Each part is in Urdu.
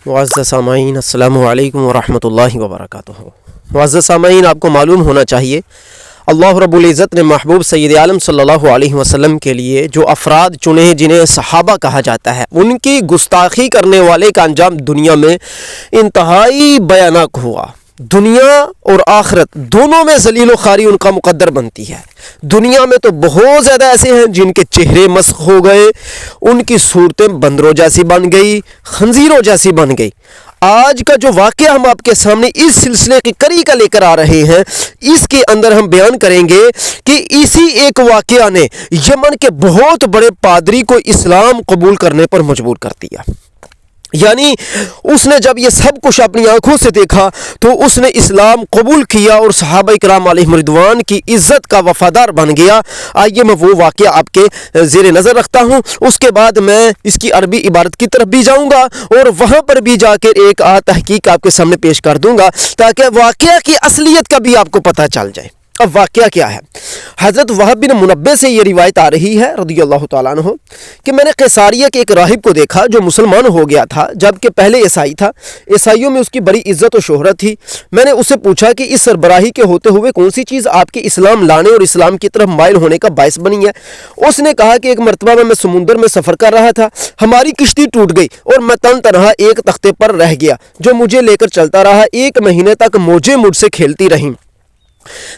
معزز سامعین السلام علیکم ورحمۃ اللہ وبرکاتہ۔ معزز سامعین، آپ کو معلوم ہونا چاہیے اللہ رب العزت نے محبوب سید عالم صلی اللہ علیہ وسلم کے لیے جو افراد چنے جنہیں صحابہ کہا جاتا ہے، ان کی گستاخی کرنے والے کا انجام دنیا میں انتہائی بیانک ہوا۔ دنیا اور آخرت دونوں میں ذلیل و خواری ان کا مقدر بنتی ہے۔ دنیا میں تو بہت زیادہ ایسے ہیں جن کے چہرے مسخ ہو گئے، ان کی صورتیں بندروں جیسی بن گئی، خنزیروں جیسی بن گئی۔ آج کا جو واقعہ ہم آپ کے سامنے اس سلسلے کی کڑی کا لے کر آ رہے ہیں، اس کے اندر ہم بیان کریں گے کہ اسی ایک واقعہ نے یمن کے بہت بڑے پادری کو اسلام قبول کرنے پر مجبور کر دیا۔ یعنی اس نے جب یہ سب کچھ اپنی آنکھوں سے دیکھا تو اس نے اسلام قبول کیا اور صحابہ کرام علیہم رضوان کی عزت کا وفادار بن گیا۔ آئیے میں وہ واقعہ آپ کے زیر نظر رکھتا ہوں، اس کے بعد میں اس کی عربی عبارت کی طرف بھی جاؤں گا اور وہاں پر بھی جا کے ایک تحقیق آپ کے سامنے پیش کر دوں گا تاکہ واقعہ کی اصلیت کا بھی آپ کو پتہ چل جائے۔ اب واقعہ کیا ہے؟ حضرت وہب بن منبہ سے یہ روایت آ رہی ہے رضی اللہ تعالیٰ عنہ کہ میں نے قیصاریہ کے ایک راہب کو دیکھا جو مسلمان ہو گیا تھا، جبکہ پہلے عیسائی تھا۔ عیسائیوں میں اس کی بڑی عزت و شہرت تھی۔ میں نے اس سے پوچھا کہ اس سربراہی کے ہوتے ہوئے کون سی چیز آپ کے اسلام لانے اور اسلام کی طرف مائل ہونے کا باعث بنی ہے؟ اس نے کہا کہ ایک مرتبہ میں سمندر میں سفر کر رہا تھا، ہماری کشتی ٹوٹ گئی اور میں تنہا ایک تختے پر رہ گیا جو مجھے لے کر چلتا رہا۔ 1 مہینے تک موجیں مجھ سے کھیلتی رہیں۔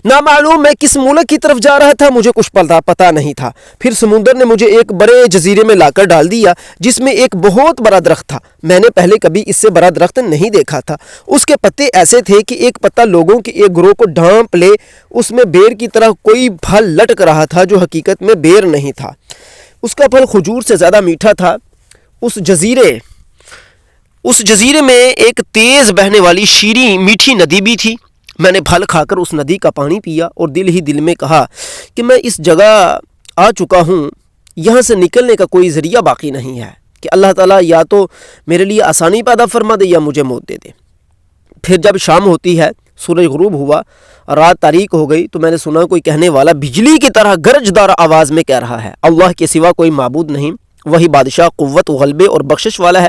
نامعلوم میں کس ملک کی طرف جا رہا تھا، مجھے کچھ پتہ نہیں تھا۔ پھر سمندر نے مجھے ایک بڑے جزیرے میں لا کر ڈال دیا جس میں ایک بہت بڑا درخت تھا۔ میں نے پہلے کبھی اس سے بڑا درخت نہیں دیکھا تھا۔ اس کے پتے ایسے تھے کہ ایک پتا لوگوں کے ایک گروہ کو ڈھانپ لے۔ اس میں بیر کی طرح کوئی پھل لٹک رہا تھا جو حقیقت میں بیر نہیں تھا۔ اس کا پھل کھجور سے زیادہ میٹھا تھا۔ اس جزیرے میں ایک تیز بہنے والی شیریں میٹھی ندی بھی تھی۔ میں نے پھل کھا کر اس ندی کا پانی پیا اور دل ہی دل میں کہا کہ میں اس جگہ آ چکا ہوں، یہاں سے نکلنے کا کوئی ذریعہ باقی نہیں ہے کہ اللہ تعالیٰ یا تو میرے لیے آسانی پیدا فرما دے یا مجھے موت دے دے۔ پھر جب شام ہوتی ہے، سورج غروب ہوا، رات تاریک ہو گئی تو میں نے سنا کوئی کہنے والا بجلی کی طرح گرجدار آواز میں کہہ رہا ہے، اللہ کے سوا کوئی معبود نہیں، وہی بادشاہ قوت غلبے اور بخشش والا ہے،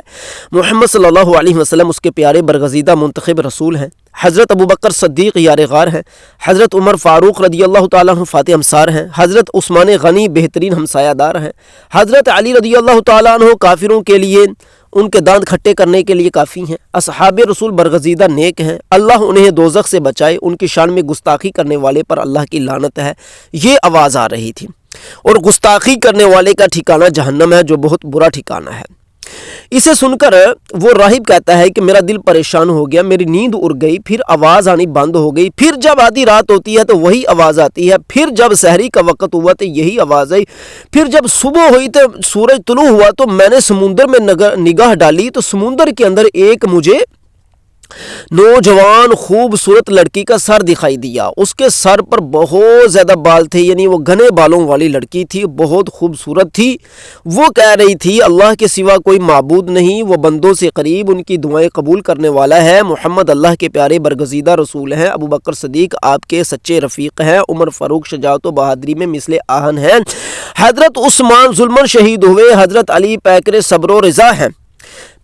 محمد صلی اللہ علیہ وسلم اس کے پیارے برگزیدہ منتخب رسول ہیں، حضرت ابوبکر صدیق یار غار ہیں، حضرت عمر فاروق رضی اللہ تعالیٰ عنہ فاتح امسار ہیں، حضرت عثمان غنی بہترین ہمسایہ دار ہیں، حضرت علی رضی اللہ تعالیٰ عنہ کافروں کے لیے ان کے دانت کھٹے کرنے کے لیے کافی ہیں، اصحاب رسول برگزیدہ نیک ہیں، اللہ انہیں دوزخ سے بچائے، ان کی شان میں گستاخی کرنے والے پر اللہ کی لعنت ہے۔ یہ آواز آ رہی تھی، اور گستاخی کرنے والے کا ٹھکانہ جہنم ہے جو بہت برا ٹھکانہ ہے۔ اسے سن کر وہ راہب کہتا ہے کہ میرا دل پریشان ہو گیا، میری نیند اڑ گئی، پھر آواز آنی بند ہو گئی، پھر جب آدھی رات ہوتی ہے تو وہی آواز آتی ہے، پھر جب سحری کا وقت ہوا تو یہی آواز آئی، پھر جب صبح ہوئی تو سورج طلوع ہوا تو میں نے سمندر میں نگاہ ڈالی تو سمندر کے اندر ایک مجھے نوجوان خوبصورت لڑکی کا سر دکھائی دیا۔ اس کے سر پر بہت زیادہ بال تھے، یعنی وہ گھنے بالوں والی لڑکی تھی، بہت خوبصورت تھی۔ وہ کہہ رہی تھی اللہ کے سوا کوئی معبود نہیں، وہ بندوں سے قریب، ان کی دعائیں قبول کرنے والا ہے، محمد اللہ کے پیارے برگزیدہ رسول ہیں، ابوبکر صدیق آپ کے سچے رفیق ہیں، عمر فاروق شجاعت و بہادری میں مثل آہن ہیں، حضرت عثمان ظلمن شہید ہوئے، حضرت علی پیکر صبر و رضا ہیں۔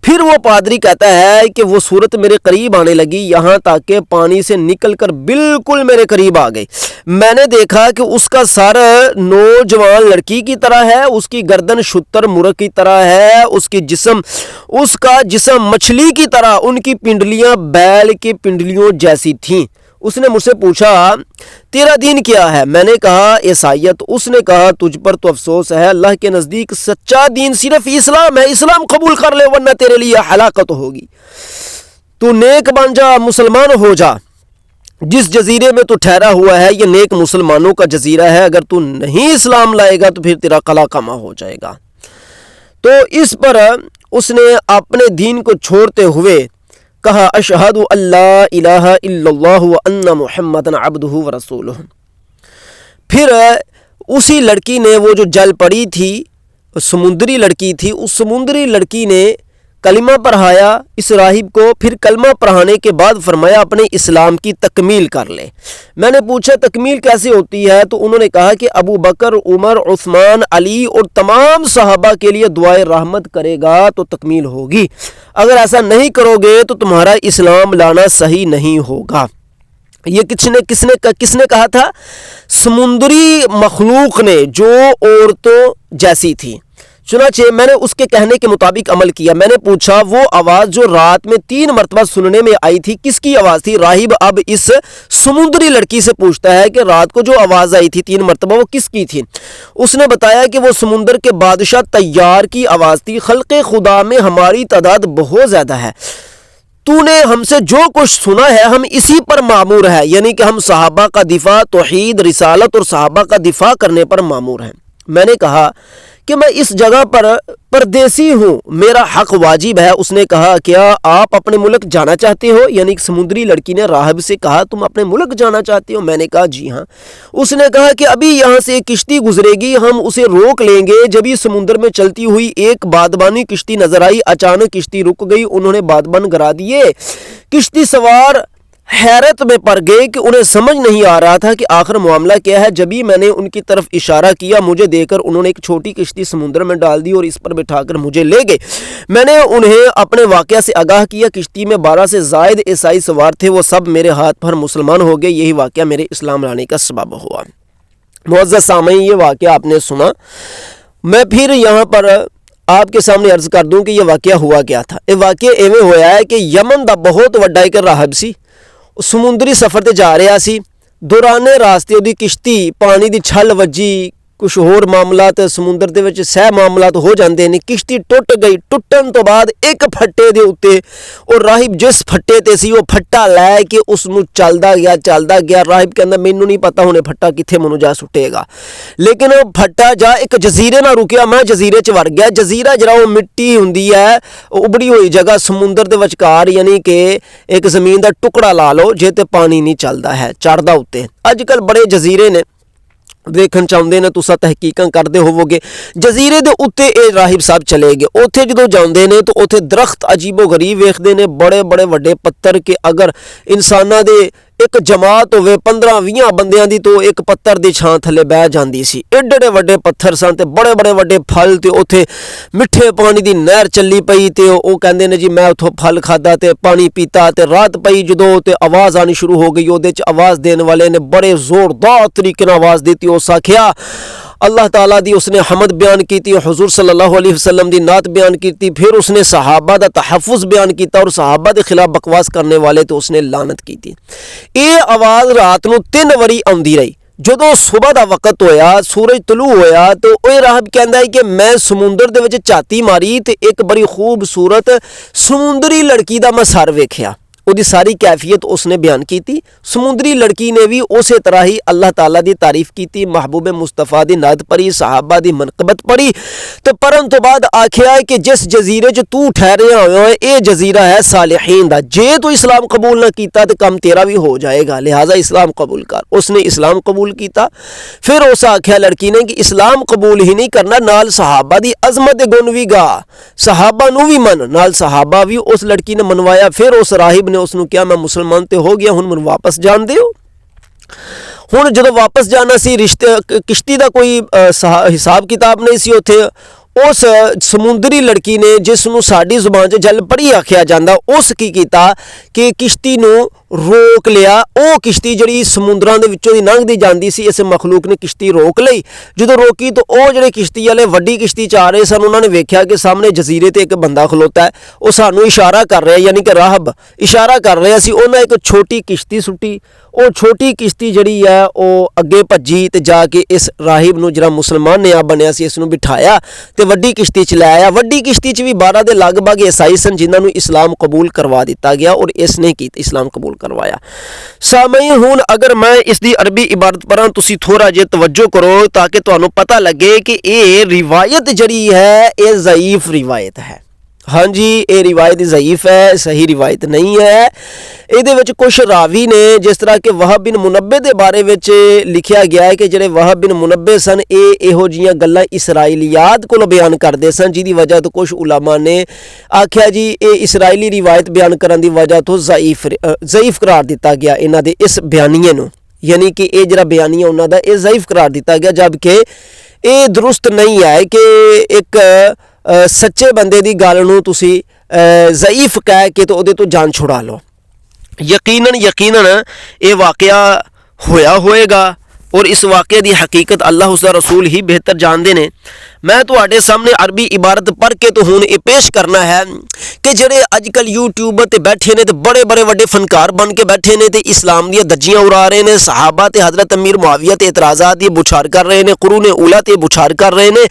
پھر وہ پادری کہتا ہے کہ وہ صورت میرے قریب آنے لگی، یہاں تک کہ پانی سے نکل کر بالکل میرے قریب آ گئی۔ میں نے دیکھا کہ اس کا سر نوجوان لڑکی کی طرح ہے، اس کی گردن شتر مرغ کی طرح ہے، اس کا جسم مچھلی کی طرح، ان کی پنڈلیاں بیل کی پنڈلیوں جیسی تھیں۔ اس نے مجھ سے پوچھا تیرا دین کیا ہے؟ میں نے کہا عیسائیت۔ اس نے کہا تجھ پر تو افسوس ہے، اللہ کے نزدیک سچا دین صرف اسلام ہے، اسلام قبول کر لے ورنہ تیرے لیے ہلاکت ہوگی، تو نیک بن جا، مسلمان ہو جا۔ جس جزیرے میں تو ٹھہرا ہوا ہے یہ نیک مسلمانوں کا جزیرہ ہے، اگر تو نہیں اسلام لائے گا تو پھر تیرا قلع کما ہو جائے گا۔ تو اس پر اس نے اپنے دین کو چھوڑتے ہوئے کہا اشہد اللہ الہ الا اللہ وان محمد عبدہ ورسولہ۔ پھر اسی لڑکی نے، وہ جو جل پڑی تھی، سمندری لڑکی تھی، اس سمندری لڑکی نے کلمہ پڑھایا اس راہب کو، پھر کلمہ پڑھانے کے بعد فرمایا اپنے اسلام کی تکمیل کر لے۔ میں نے پوچھا تکمیل کیسے ہوتی ہے؟ تو انہوں نے کہا کہ ابو بکر، عمر، عثمان، علی اور تمام صحابہ کے لیے دعائے رحمت کرے گا تو تکمیل ہوگی، اگر ایسا نہیں کرو گے تو تمہارا اسلام لانا صحیح نہیں ہوگا۔ یہ کس نے کہا تھا؟ سمندری مخلوق نے جو عورتوں جیسی تھی۔ چنانچہ میں نے اس کے کہنے کے مطابق عمل کیا۔ میں نے پوچھا وہ آواز جو رات میں 3 مرتبہ سننے میں آئی تھی کس کی آواز تھی؟ راہب اب اس سمندری لڑکی سے پوچھتا ہے کہ رات کو جو آواز آئی تھی 3 مرتبہ وہ کس کی تھی؟ اس نے بتایا کہ وہ سمندر کے بادشاہ طیار کی آواز تھی، خلق خدا میں ہماری تعداد بہت زیادہ ہے، تو نے ہم سے جو کچھ سنا ہے ہم اسی پر مامور ہے، یعنی کہ ہم صحابہ کا دفاع، توحید، رسالت اور صحابہ کا دفاع کرنے پر مامور ہیں۔ میں نے کہا کہ میں اس جگہ پر پردیسی ہوں، میرا حق واجب ہے۔ اس نے کہا کیا آپ اپنے ملک جانا چاہتے ہو؟ یعنی سمندری لڑکی نے راہب سے کہا تم اپنے ملک جانا چاہتے ہو؟ میں نے کہا جی ہاں۔ اس نے کہا کہ ابھی یہاں سے ایک کشتی گزرے گی، ہم اسے روک لیں گے۔ جب یہ سمندر میں چلتی ہوئی ایک بادبانی کشتی نظر آئی، اچانک کشتی رک گئی، انہوں نے بادبان گرا دیے۔ کشتی سوار حیرت میں پڑ گئے کہ انہیں سمجھ نہیں آ رہا تھا کہ آخر معاملہ کیا ہے۔ جبھی میں نے ان کی طرف اشارہ کیا، مجھے دیکھ کر انہوں نے ایک چھوٹی کشتی سمندر میں ڈال دی اور اس پر بٹھا کر مجھے لے گئے۔ میں نے انہیں اپنے واقعہ سے آگاہ کیا۔ کشتی میں 12 سے زائد عیسائی سوار تھے، وہ سب میرے ہاتھ پر مسلمان ہو گئے۔ یہی واقعہ میرے اسلام لانے کا سبب ہوا۔ معزز سامعین، یہ واقعہ آپ نے سنا۔ میں پھر یہاں پر آپ کے سامنے عرض کر دوں کہ یہ واقعہ ہوا کیا تھا۔ یہ واقعہ ایویں ہوا ہے کہ یمن دا بہت وڈا ایک راہب سی، سمندری سفر تے جا رہا سی۔ دوران راستے دی کشتی پانی دی چھل وجی، کچھ ہور معاملات سمندر دے وچ سہ معاملات ہو جاندے نے۔ کشتی ٹوٹ گئی، ٹوٹن تو بعد ایک پھٹے دے اوتے اور راہب جس پھٹے تے سی وہ پھٹا لے کے اس نو چلدا گیا۔ راہب کہندا مینوں نہیں پتا ہونے پھٹا کتھے منو جا سٹے گا، لیکن وہ پھٹا جا ایک جزیرے نہ رکیا، میں جزیرے چ وڑ گیا۔ جزیرہ جڑا وہ مٹی ہوندی ہے، ابڑی ہوئی جگہ سمندر دے وچکار، یعنی کہ ایک زمین دا ٹکڑا لا لو جے تے پانی نہیں چلدا ہے، چڑھدا اوتے۔ اج کل بڑے جزیرے نے دیکھن چاہتے نے، تسا تحقیقاں کرتے ہوو گے۔ جزیرے دے اوتے اے راہب صاحب چلے گئے۔ اوتھے جدوں جاندے نے تو اوتھے درخت عجیب و غریب ویکھدے نے، بڑے بڑے وڈے پتھر کہ اگر انساناں دے ایک جماعت ہوئے 15-20 بندیاں دی تو ایک پتھر دی چھاں تھلے بہ جاندی سی۔ ایڈے وڈے پتھر سن تے بڑے بڑے وڈے پھل، تے اوتھے مٹھے پانی دی نہر چلی پئی تے او کہندے نے جی میں اتھوں پھل کھادا تے پانی پیتا تے رات پئی جدوں تے آواز آنی شروع ہو گئی۔ اودے چ آواز دین والے نے بڑے زوردار طریقے نال آواز دیتی۔ اس آکھیا اللہ تعالیٰ دی اس نے حمد بیان کیتی، حضور صلی اللہ علیہ وسلم دی نعت بیان کیتی، پھر اس نے صحابہ دا تحفظ بیان کیتا اور صحابہ دے خلاف بکواس کرنے والے تو اس نے لعنت کیتی۔ یہ آواز رات نو 3 واری آندی رہی۔ جدوں صبح دا وقت ہویا، سورج طلوع ہویا تو اوہ راہب کہندا ہے کہ میں سمندر دے وچ چاتی ماری تے ایک بڑی خوبصورت سمندری لڑکی دا میں سر ویکھیا۔ وہ دی ساری کیفیت اس نے بیان کیتی۔ سمندری لڑکی نے بھی اسی طرح ہی اللہ تعالیٰ دی تعریف کیتی، محبوب مصطفیٰ دی نعت پڑھی، صحابہ دی منقبت پڑھی، تو پرن تو بعد آکھیا ہے کہ جس جزیرے جو تو ٹھہریا ہوا ہے اے جزیرہ ہے صالحین دا، جے تو اسلام قبول نہ کیتا تو کم تیرا بھی ہو جائے گا، لہٰذا اسلام قبول کر۔ اس نے اسلام قبول کیتا۔ پھر اس آکھیا لڑکی نے کہ اسلام قبول ہی نہیں کرنا، نال صحابہ دی عظمت گن وی گا، صحابہ نو بھی من، نال صحابہ بھی اس لڑکی نے منوایا۔ پھر اس راہب نے اس نو کیا میں مسلمان تے ہو گیا، ہن من واپس جان دیو۔ ہن جدو واپس جانا سی، رشتے کشتی دا کوئی حساب کتاب نہیں سی اوتھے۔ اس سمندری لڑکی نے جس نو ساڈی زبان چ جل پڑی آکھیا جاندا، اس کی کیتا کہ کشتی نو روک لیا۔ او کشتی جڑی سمندراں دے وچوں دی لنਘ دی جاندی سی، اس مخلوق نے کشتی روک لئی۔ جدوں روکی تو او جڑے کشتی والے وڈی کشتی چ آ رہے سن، انہوں نے ویکھیا کہ سامنے جزیرے تے ایک بندہ کھلوتا ہے، او سانو اشارہ کر رہا ہے، یعنی کہ راہب اشارہ کر رہا سی۔ انہاں ایک چھوٹی کشتی سٹی، او چھوٹی کشتی جڑی ہے او اگے بھجی تے جا کے اس راہب نو جڑا مسلمان نیا بنیا سی اس نو بٹھایا تے وڈی کشتی چ لے آیا۔ وڈی کشتی چ بھی 12 دے لگ بھگ عیسائی سن جنہاں نو اسلام قبول کروا دیتا گیا اور اس نے کی اسلام قبول کروایا۔ سامعین، ہن اگر میں اس دی عربی عبارت پڑھاں تسی تھوڑا جے توجہ کرو تاکہ تانوں پتہ لگے کہ اے روایت جڑی ہے اے ضعیف روایت ہے۔ ہاں جی یہ روایت ضعیف ہے, صحیح روایت نہیں ہے. ਇਹਦੇ ਵਿੱਚ ਕੁਝ ਰਾਵੀ ਨੇ ਜਿਸ ਤਰ੍ਹਾਂ ਕਿ ਵਹਬ ਬਿਨ ਮੁਨੱਬੇ ਦੇ ਬਾਰੇ ਵਿੱਚ ਲਿਖਿਆ ਗਿਆ ਹੈ ਕਿ ਜਿਹੜੇ ਵਹਬ ਬਿਨ ਮੁਨੱਬੇ ਸਨ ਇਹ ਇਹੋ ਜਿਹੀਆਂ ਗੱਲਾਂ ਇਸਰਾਈਲੀਆਤ ਕੋਲ ਬਿਆਨ ਕਰਦੇ ਸਨ, ਜਿਹਦੀ ਵਜ੍ਹਾ ਤੋਂ ਕੁਝ ਉਲਾਮਾ ਨੇ ਆਖਿਆ ਜੀ ਇਹ ਇਸਰਾਈਲੀ ਰਿਵਾਇਤ ਬਿਆਨ ਕਰਨ ਦੀ ਵਜ੍ਹਾ ਤੋਂ ضعیف قرار ਦਿੱਤਾ ਗਿਆ ਇਹਨਾਂ ਦੇ ਇਸ ਬਿਆਨੀਏ ਨੂੰ, ਯਾਨੀ ਕਿ ਇਹ ਜਿਹੜਾ ਬਿਆਨੀਆ ਉਹਨਾਂ ਦਾ ਇਹ ضعیف قرار ਦਿੱਤਾ ਗਿਆ, ਜਦਕਿ ਇਹ ਦਰੁਸਤ ਨਹੀਂ ਹੈ ਕਿ ਇੱਕ ਸੱਚੇ ਬੰਦੇ ਦੀ ਗੱਲ ਨੂੰ ਤੁਸੀਂ ضعیف ਕਹਿ ਕੇ ਤੇ ਉਹਦੇ ਤੋਂ ਜਾਨ ਛੁਡਾ ਲਓ. ਯਕੀਨਨ ਇਹ ਵਾਕਿਆ ਹੋਇਆ ਹੋਏਗਾ اور اس واقعے دی حقیقت اللہ اس دا رسول ہی بہتر جاندے نے. میں تواڈے سامنے عربی عبارت پڑھ کے تو ہن یہ پیش کرنا ہے کہ جڑے اج کل یوٹیوب تے بیٹھے نے تے بڑے بڑے وڈے فنکار بن کے بیٹھے نے تے اسلام دی دجیاں اڑا رہے نے, صحابہ تے حضرت امیر معاویہ تے اعتراضات دی بچھار کر رہے نے, قرون اولا تے بچھار کر رہے نے.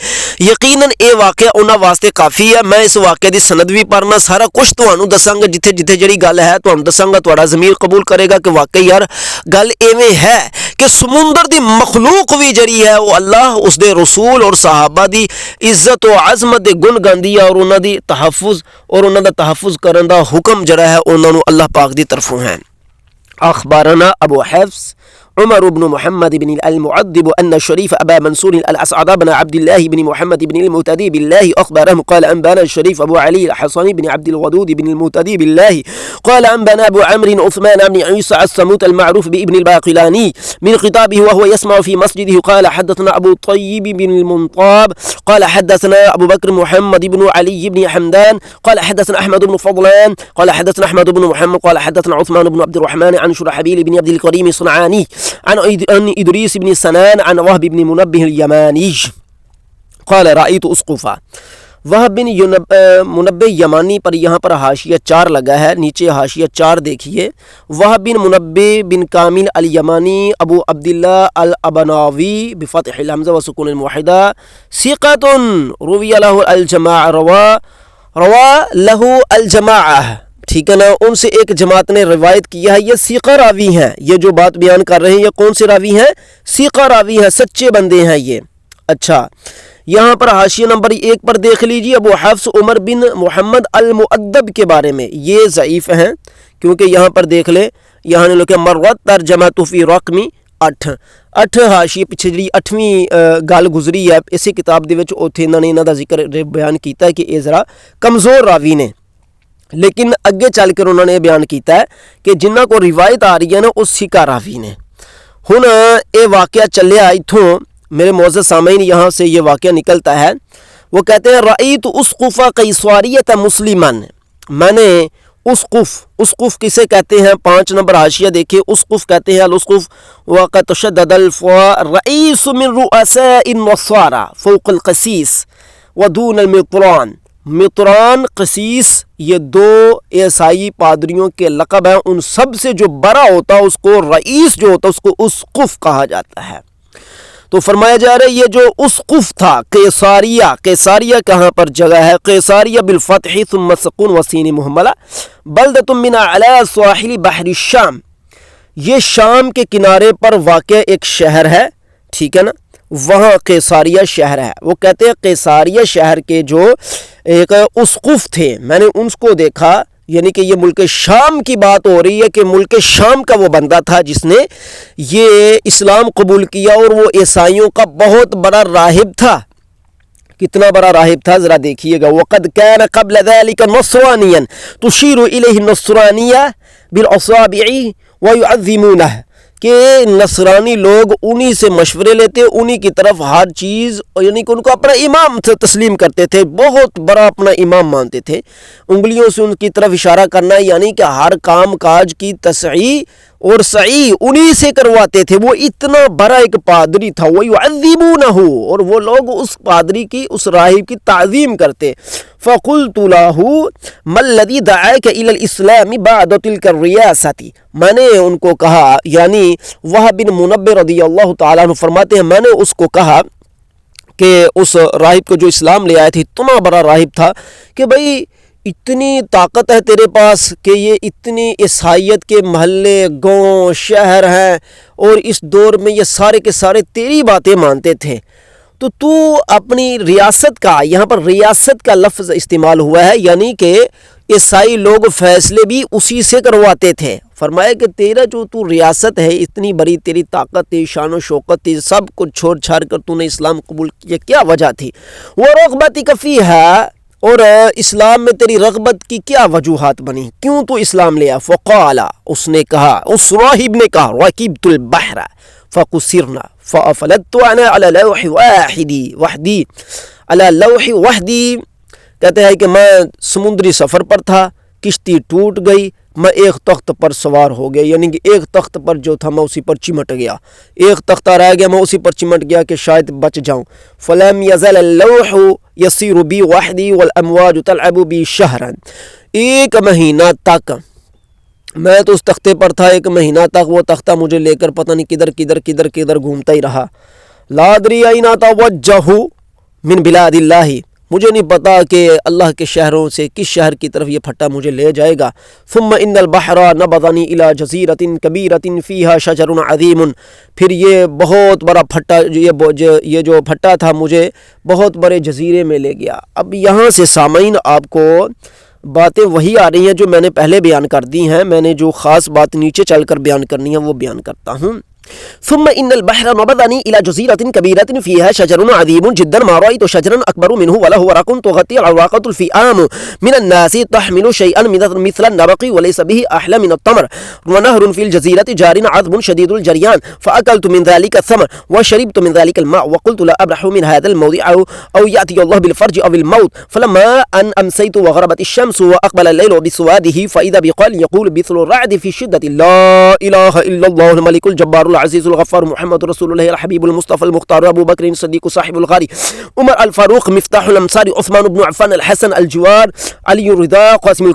یقیناً اے واقعہ انہاں واسطے کافی ہے. میں اس واقعے دی سند بھی پڑھنا, سارا کچھ تانوں دساں گا, جتھے جتھے جڑی گل ہے تانوں دساں گا, تہاڈا ضمیر قبول کرے گا کہ واقعی یار گل ایویں ہے کہ سمندر دی مخلوق بھی جڑی ہے وہ اللہ اس دے رسول اور صحابہ دی عزت و عظمت دے گن گاندی ہے, اور انہاں دی تحفظ اور انہاں دا تحفظ کرن دا حکم جڑا ہے انہاں نو اللہ پاک دی طرفوں ہے. اخبارنا ابو حفص عمر بن محمد بن المعذب أن الشريف أبا منصور الأسعد بن عبد الله بن محمد بن المهتدي بالله أخبره قال أنبانا الشريف أبو علي الحصاني بن عبد الودود بن المهتدي بالله قال أنبانا أبو عمرو عثمان بن عيسى الصموت المعروف بابن الباقلاني من خطابه وهو يسمع في مسجده قال حدثنا أبو طيب بن المنطاب قال حدثنا أبو بكر محمد بن علي بن حمدان قال حدثنا أحمد بن فضلان قال حدثنا أحمد بن محمد قال حدثنا عثمان بن عبد الرحمن عن شرحبيل بن عبد الكريم الصنعاني عن إدريس بن سنان عن وهب بن منبه اليماني قال رأيت أسقفا. وهب بن منبه یمانی پر یہاں پر حاشیہ 4 لگا ہے, نیچے حاشیہ 4 دیکھیے. وهب بن منبه بن کامل الیمانی ابو عبداللہ الابناوی بفتح الحمزہ وسکون الموحدہ ثقة روی له الجماع روا له الجماعہ, ٹھیک ہے نا, ان سے ایک جماعت نے روایت کیا ہے. یہ ثقہ راوی ہیں, یہ جو بات بیان کر رہے ہیں یہ کون سے راوی ہیں؟ ثقہ راوی ہیں, سچے بندے ہیں یہ. اچھا یہاں پر حاشیہ نمبر 1 پر دیکھ لیجیے ابو حفص عمر بن محمد المؤدب کے بارے میں, یہ ضعیف ہیں کیونکہ یہاں پر دیکھ لیں یہاں نے لکھا مرت ترجمہ فی رقمی 8 حاشیے پیچھے جی 8ویں گل گزری ہے اسی کتاب دے وچ, اوتھے انہاں نے انہاں دا ذکر بیان کیتا ہے کہ یہ ذرا کمزور راوی نے. لیکن اگے چل کر انہوں نے بیان کیتا ہے کہ جنہ کو روایت آ رہی ہے نا اس ثقہ راوی نے. ہن یہ واقعہ چلیا اتھوں میرے معزز سامعین, یہاں سے یہ واقعہ نکلتا ہے. وہ کہتے ہیں رأیت اسقف قیصاریۃ مسلماً, میں نے اسقف کسے کہتے ہیں؟ 5 نمبر حاشیہ دیکھیں. اسقف کہتے ہیں الاسقف وقد تشدد الفاء رئیس من رؤساء النصارى فوق القسیس ودون المطران. مطران قسیس یہ 2 عیسائی پادریوں کے لقب ہیں, ان سب سے جو بڑا ہوتا ہے اس کو رئیس جو ہوتا ہے اس کو اسقف کہا جاتا ہے. تو فرمایا جا رہا ہے یہ جو اسقف تھا قیصاریہ کہاں پر جگہ ہے؟ قیصاریہ بالفتح ثم سکون وسین محملہ بلدۃ من علی سواحل بحر الشام, یہ شام کے کنارے پر واقع ایک شہر ہے, ٹھیک ہے نا, وہاں قیصاریہ شہر ہے. وہ کہتے ہیں قیصاریہ شہر کے جو ایک اسقف تھے میں نے ان کو دیکھا, یعنی کہ یہ ملک شام کی بات ہو رہی ہے کہ ملک شام کا وہ بندہ تھا جس نے یہ اسلام قبول کیا, اور وہ عیسائیوں کا بہت بڑا راہب تھا. کتنا بڑا راہب تھا ذرا دیکھیے گا. وقد كان قبل ذلك نصرانيا تشير اليه النصرانيه بالاصابع ويعظمونه, کہ نصرانی لوگ انہی سے مشورے لیتے, انہی کی طرف ہر چیز, یعنی کہ ان کو اپنا امام تسلیم کرتے تھے, بہت بڑا اپنا امام مانتے تھے. انگلیوں سے ان کی طرف اشارہ کرنا, یعنی کہ ہر کام کاج کی تصحیح اور صحیح انہی سے کرواتے تھے. وہ اتنا بڑا ایک پادری تھا. وَيُعَذِّبُونَهُ, اور وہ لوگ اس پادری کی, اس راہب کی تعظیم کرتے. فَقُلْتُ لَهُ مَا الَّذِي دَعَاكَ إِلَى الْإِسْلَامِ بَعْدَ تِلْكَ الرِّيَاسَةِ, میں نے ان کو کہا, یعنی وہب بن منبہ رضی اللہ تعالیٰ عنہ فرماتے ہیں میں نے اس کو کہا کہ اس راہب کو جو اسلام لے آئے تھے, اتنا بڑا راہب تھا کہ بھئی اتنی طاقت ہے تیرے پاس کہ یہ اتنی عیسائیت کے محلے گاؤں شہر ہیں, اور اس دور میں یہ سارے کے سارے تیری باتیں مانتے تھے. تو اپنی ریاست کا، یہاں پر ریاست کا لفظ استعمال ہوا ہے، یعنی کہ عیسائی لوگ فیصلے بھی اسی سے کرواتے تھے۔ فرمایا کہ تیرا جو تو ریاست ہے، اتنی بڑی تیری طاقت تھی، شان و شوکت تھی، سب کچھ چھوڑ چھاڑ کر تو نے اسلام قبول کیا، کیا وجہ تھی؟ وہ رغبتی کفی ہے، اور اسلام میں تیری رغبت کی کیا وجوہات بنی، کیوں تو اسلام لیا؟ فقال، اس نے کہا، اس راہب نے کہا، رکبت البحر فقصرنا فافلت انا على لوح وحدی على لوح وحدی، کہتے ہیں کہ میں سمندری سفر پر تھا، کشتی ٹوٹ گئی، میں ایک تخت پر سوار ہو گیا، یعنی کہ ایک تخت پر جو تھا میں اسی پر چمٹ گیا، ایک تختہ رہ گیا، میں اسی پر چمٹ گیا کہ شاید بچ جاؤں۔ فلم يزل اللوح يسير بي وحدي والامواج تلعب بي شهرا، ایک مہینہ تک میں تو اس تختے پر تھا، ایک مہینہ تک وہ تختہ مجھے لے کر پتہ نہیں کدھر گھومتا ہی رہا۔ لا ادري اين اتوجه من بلاد الله، مجھے نہیں پتا کہ اللہ کے شہروں سے کس شہر کی طرف یہ پھٹا مجھے لے جائے گا۔ ثم ان البحر نبضني الى جزيرة كبيرة فيها شجر عظيم، پھر یہ بہت بڑا پھٹا، یہ جو پھٹا تھا مجھے بہت بڑے جزیرے میں لے گیا۔ اب یہاں سے سامعین آپ کو باتیں وہی آ رہی ہیں جو میں نے پہلے بیان کر دی ہیں، میں نے جو خاص بات نیچے چل کر بیان کرنی ہے وہ بیان کرتا ہوں۔ ثم ان البحر نبضني الى جزيرة كبيرة فيها شجر عظيم جدا ما رأيت شجرا اكبر منه وله ورق تغطي العراقة الفئام من الناس تحمل شيئا مثل النبق وليس به احلى من التمر ونهر في الجزيرة جار عذب شديد الجريان فاكلت من ذلك الثمر وشربت من ذلك الماء وقلت لا ابرح من هذا الموضع او ياتي الله بالفرج او الموت فلما ان امسيت وغربت الشمس واقبل الليل بسواده فاذا بقال يقول مثل الرعد في شدة لا اله الا الله الملك الجبار العزيز الغفار محمد رسول الله الحبيب المصطفى المختار ابو بكر الصديق صاحب الغار عمر الفاروق مفتاح الامصار عثمان بن عفان الحسن الجوار علي الرضا قاسم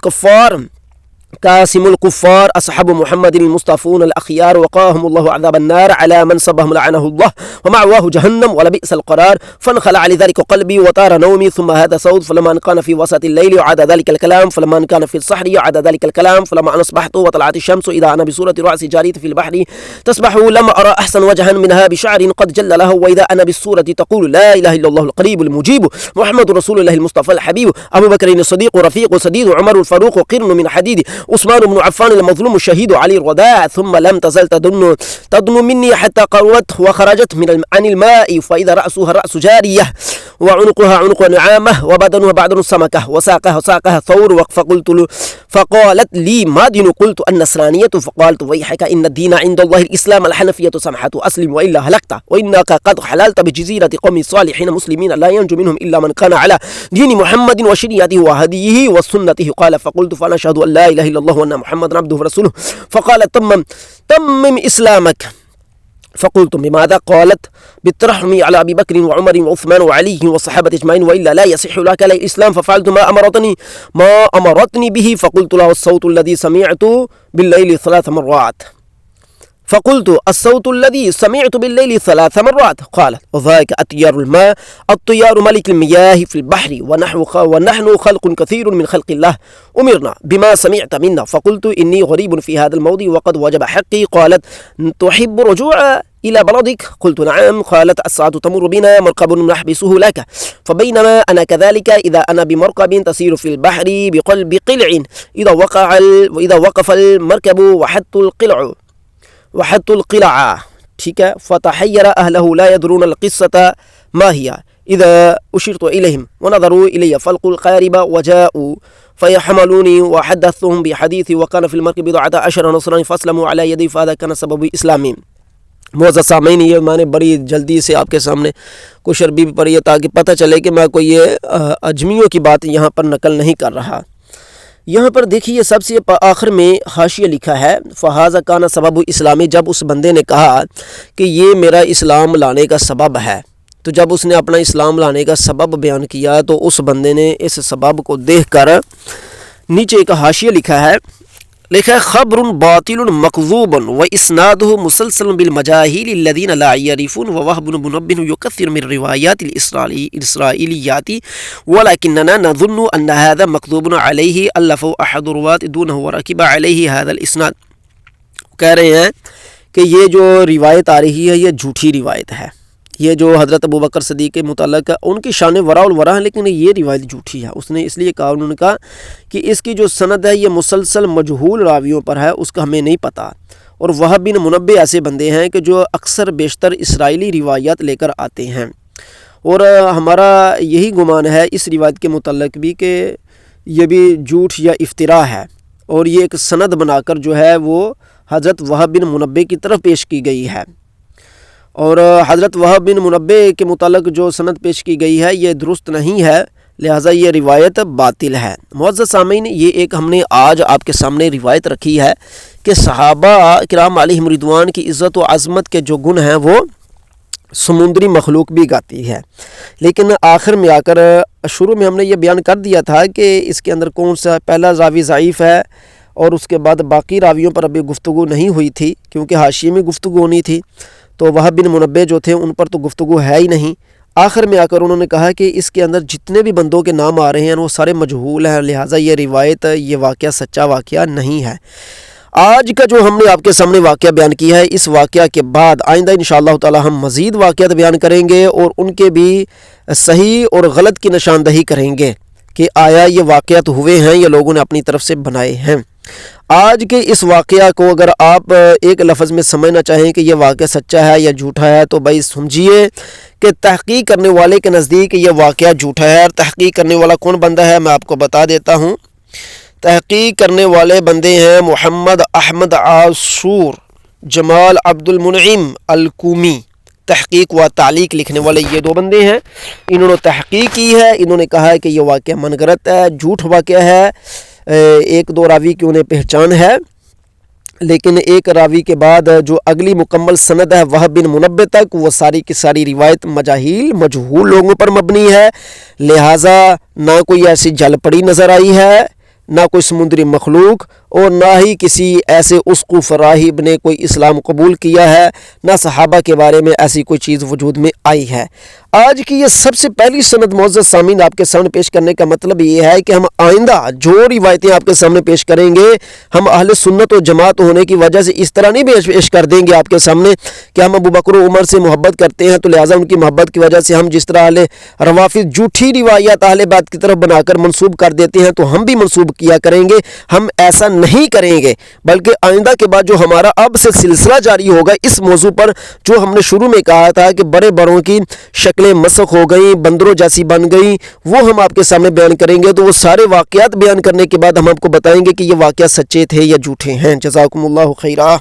الكفار أصحاب محمد المصطفون الأخيار وقاهم الله عذاب النار على من صبهم لعنه الله ومعواه جهنم ولبئس القرار فانخلع لذلك قلبي وطار نومي ثم هذا صوت فلما أن كان في وسط الليل عاد ذلك الكلام فلما أن كان في الصحر عاد ذلك الكلام فلما أن أصبحت وطلعت الشمس إذا أنا بصورة رأس جارية في البحر تسبح لما أرى أحسن وجها منها بشعر قد جل له وإذا أنا بالصورة تقول لا إله إلا الله القريب المجيب محمد رسول الله المصطفى الحبيب أبو بكر الصديق رفيق سديد عمر الفاروق قرن من حديد عثمان بن عفان المظلوم الشهيد علي الرداع ثم لم تزل تدن مني حتى قروت وخرجت عن الماء فإذا رأسها رأس جارية وعنقها عنق نعامة وبدنها بعدن السمكة وساقها ثور فقالت لي ما دين قلت النصرانية فقالت ويحك إن الدين عند الله الإسلام الحنفية سمحة أسلم وإلا هلكت وإنك قد حللت بجزيرة قوم صالحين مسلمين لا ينجو منهم إلا من كان على دين محمد وشريعته وهديه وسنته قال فقلت فأنا أشهد أن لا إله إلا الله وأن محمد عبده ورسوله فقال تمم إسلامك فقلت بماذا قالت بالترحم على أبي بكر وعمر وعثمان وعلي والصحابة أجمعين وإلا لا يصح لك الإسلام ففعلت ما أمرتني به فقلت له الصوت الذي سمعت بالليل 3 مرات فقلت الصوت الذي سمعت بالليل 3 مرات قالت وذاك أطيار الماء الطيار ملك المياه في البحر ونحن خلق كثير من خلق الله أمرنا بما سمعت منا فقلت إني غريب في هذا الموضع وقد وجب حقي قالت تحب رجوع إلى بلدك قلت نعم قالت الساعة تمر بنا مركب نحبسه لك فبينما أنا كذلك إذا أنا بمركب تسير في البحر بقلع إذا وقف المركب وحط القلعة ٹھیک ہے فتحير أهله لا يدرون القصة ما هي إذا أشرت إليهم ونظروا إلي فلقوا القارب وجاءوا فيحملوني وحدثتهم بحديثي وكان في المركب 12 نصراني فاسلموا على يدي فهذا كان سبب إسلامي۔ معزز سامعین، یہ میں نے بڑی جلدی سے آپ کے سامنے کچھ عربی پڑھی ہے تاکہ پتہ چلے کہ میں کوئی یہ اجمیوں کی بات یہاں پر نقل نہیں کر رہا۔ یہاں پر دیکھیے سب سے آخر میں حاشیہ لکھا ہے فہذا کان سبب اسلامی، جب اس بندے نے کہا کہ یہ میرا اسلام لانے کا سبب ہے، تو جب اس نے اپنا اسلام لانے کا سبب بیان کیا تو اس بندے نے اس سبب کو دیکھ کر نیچے ایک حاشیہ لکھا ہے خبر باطل مکذوب واسناده مسلسل بالمجاهيل الذين لا يعرفون ووهب بن منبه يكثر من روايات الإسرائيليات ولكننا نظن أن هذا مكذوب عليه ألفه أحد رواة دونه وركب عليه هذا الإسناد۔ کہہ رہے ہیں کہ یہ جو روایت آ رہی ہے یہ جھوٹی روایت ہے، یہ جو حضرت ابو بکر صدیق کے متعلق ہے ان کی شان ورا الورا ہے، لیکن یہ روایت جھوٹی ہے۔ اس نے اس لیے کہا، انہوں نے کہا کہ اس کی جو سند ہے یہ مسلسل مجہول راویوں پر ہے، اس کا ہمیں نہیں پتہ۔ اور وہب بن منبع ایسے بندے ہیں کہ جو اکثر بیشتر اسرائیلی روایات لے کر آتے ہیں، اور ہمارا یہی گمان ہے اس روایت کے متعلق بھی کہ یہ بھی جھوٹ یا افتراء ہے، اور یہ ایک سند بنا کر جو ہے وہ حضرت وہب بن منبع کی طرف پیش کی گئی ہے، اور حضرت وہب بن منبع کے متعلق جو سند پیش کی گئی ہے یہ درست نہیں ہے، لہٰذا یہ روایت باطل ہے۔ معزز سامعین، یہ ایک ہم نے آج آپ کے سامنے روایت رکھی ہے کہ صحابہ کرام علیہم رضوان کی عزت و عظمت کے جو گن ہیں وہ سمندری مخلوق بھی گاتی ہے، لیکن آخر میں آ کر شروع میں ہم نے یہ بیان کر دیا تھا کہ اس کے اندر کون سا پہلا راوی ضعیف ہے، اور اس کے بعد باقی راویوں پر ابھی گفتگو نہیں ہوئی تھی کیونکہ حاشیے میں گفتگو ہونی تھی، تو وہب بن منبع جو تھے ان پر تو گفتگو ہے ہی نہیں۔ آخر میں آ کر انہوں نے کہا کہ اس کے اندر جتنے بھی بندوں کے نام آ رہے ہیں وہ سارے مجہول ہیں، لہٰذا یہ روایت، یہ واقعہ سچا واقعہ نہیں ہے۔ آج کا جو ہم نے آپ کے سامنے واقعہ بیان کیا ہے، اس واقعہ کے بعد آئندہ انشاءاللہ تعالی ہم مزید واقعات بیان کریں گے اور ان کے بھی صحیح اور غلط کی نشاندہی کریں گے کہ آیا یہ واقعات ہوئے ہیں یا لوگوں نے اپنی طرف سے بنائے ہیں۔ آج کے اس واقعہ کو اگر آپ ایک لفظ میں سمجھنا چاہیں کہ یہ واقعہ سچا ہے یا جھوٹا ہے تو بھائی سمجھیے کہ تحقیق کرنے والے کے نزدیک یہ واقعہ جھوٹا ہے۔ اور تحقیق کرنے والا کون بندہ ہے میں آپ کو بتا دیتا ہوں۔ تحقیق کرنے والے بندے ہیں محمد احمد عاشور، جمال عبد المنعم الکومی، تحقیق و تعلیق لکھنے والے یہ دو بندے ہیں۔ انہوں نے تحقیق کی ہے، انہوں نے کہا ہے کہ یہ واقعہ من گھڑت ہے، جھوٹ واقعہ ہے، ایک دو راوی کی انہیں پہچان ہے، لیکن ایک راوی کے بعد جو اگلی مکمل سند ہے وہب بن منبع تک، وہ ساری کی ساری روایت مجاہیل مجہول لوگوں پر مبنی ہے، لہٰذا نہ کوئی ایسی جل پڑی نظر آئی ہے، نہ کوئی سمندری مخلوق، اور نہ ہی کسی ایسے اسقف راہب نے کوئی اسلام قبول کیا ہے، نہ صحابہ کے بارے میں ایسی کوئی چیز وجود میں آئی ہے۔ آج کی یہ سب سے پہلی سند معزز سامعین آپ کے سامنے پیش کرنے کا مطلب یہ ہے کہ ہم آئندہ جو روایتیں آپ کے سامنے پیش کریں گے، ہم اہل سنت و جماعت ہونے کی وجہ سے اس طرح نہیں پیش کر دیں گے آپ کے سامنے کہ ہم ابو بکر و عمر سے محبت کرتے ہیں تو لہٰذا ان کی محبت کی وجہ سے ہم جس طرح اہل روافض جھوٹی روایات اہل بیت کی طرف بنا کر منسوب کر دیتے ہیں تو ہم بھی منسوب کیا کریں گے۔ ہم ایسا نہیں کریں گے، بلکہ آئندہ کے بعد جو ہمارا اب سے سلسلہ جاری ہوگا اس موضوع پر، جو ہم نے شروع میں کہا تھا کہ بڑے بڑوں کی شکلیں مسخ ہو گئیں، بندروں جیسی بن گئیں، وہ ہم آپ کے سامنے بیان کریں گے، تو وہ سارے واقعات بیان کرنے کے بعد ہم آپ کو بتائیں گے کہ یہ واقعات سچے تھے یا جھوٹے ہیں۔ جزاکم اللہ خیرہ۔